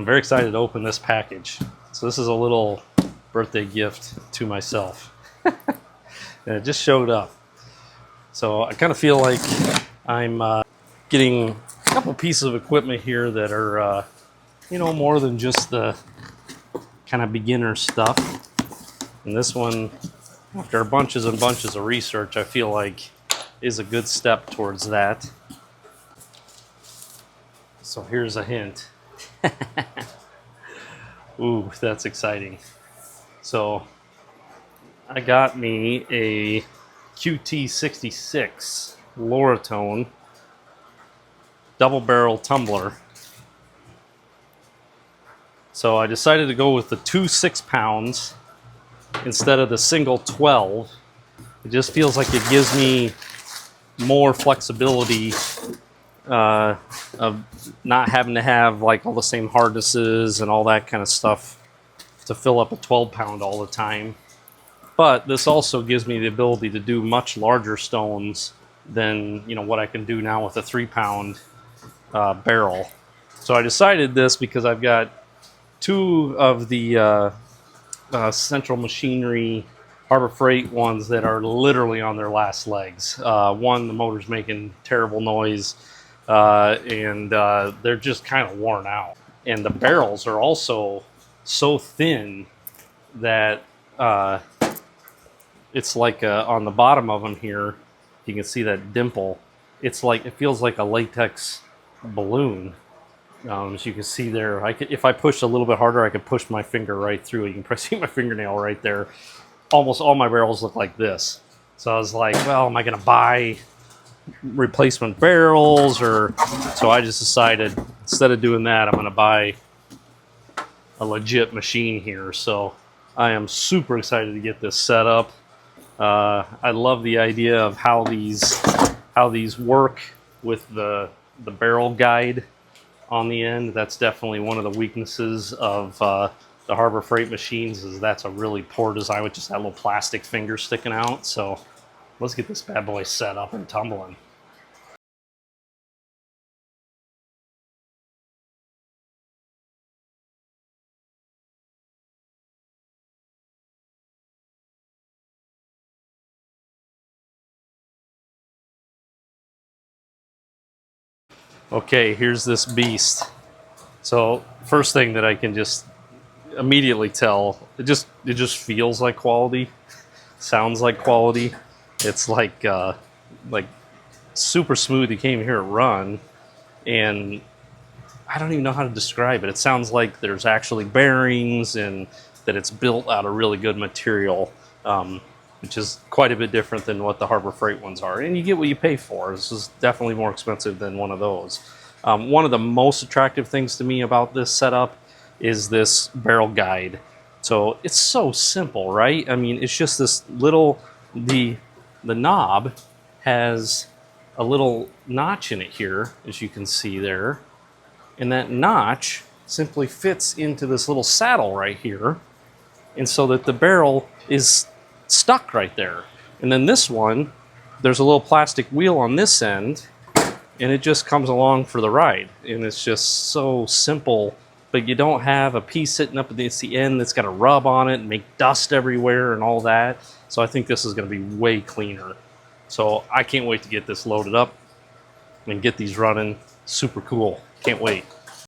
I'm very excited to open this package. So this is a little birthday gift to myself. And it just showed up. So I kind of feel like I'm getting a couple pieces of equipment here that are, you know, more than just the kind of beginner stuff. And this one, after bunches and bunches of research, I feel like is a good step towards that. So here's a hint. Ooh, that's exciting. So I got me a Cutie 66 Loratone double barrel tumbler. So I decided to go with the two 6-pounds instead of the single 12. It just feels like it gives me more flexibility of not having to have like all the same harnesses and all that kind of stuff to fill up a 12-pound all the time. But this also gives me the ability to do much larger stones than, you know, what I can do now with a 3-pound barrel. So I decided this because I've got two of the Central Machinery Harbor Freight ones that are literally on their last legs. One, the motor's making terrible noise, and they're just kind of worn out. And the barrels are also so thin that it's like on the bottom of them here, you can see that dimple. It's like, it feels like a latex balloon. As you can see there, if I push a little bit harder, I could push my finger right through. You can probably see my fingernail right there. Almost all my barrels look like this. So I was like, well, am I going to buy replacement barrels? Or so I just decided, instead of doing that, I'm going to buy a legit machine here. So I am super excited to get this set up. I love the idea of how these work with the barrel guide on the end. That's definitely one of the weaknesses of the Harbor Freight machines, is that's a really poor design with just that little plastic finger sticking out. So let's get this bad boy set up and tumbling. Okay, here's this beast. So first thing that I can just immediately tell, it just feels like quality, sounds like quality. It's like super smooth. You came here to run, and I don't even know how to describe it. It sounds like there's actually bearings and that it's built out of really good material, which is quite a bit different than what the Harbor Freight ones are. And you get what you pay for. This is definitely more expensive than one of those. One of the most attractive things to me about this setup is this barrel guide. So it's so simple, right? I mean, it's just this little, the knob has a little notch in it here, as you can see there. And that notch simply fits into this little saddle right here. And so that the barrel is stuck right there. And then this one, there's a little plastic wheel on this end, and it just comes along for the ride. And it's just so simple, but you don't have a piece sitting up against the end that's got to rub on it and make dust everywhere and all that. So I think this is going to be way cleaner. So I can't wait to get this loaded up and get these running. Super cool. Can't wait.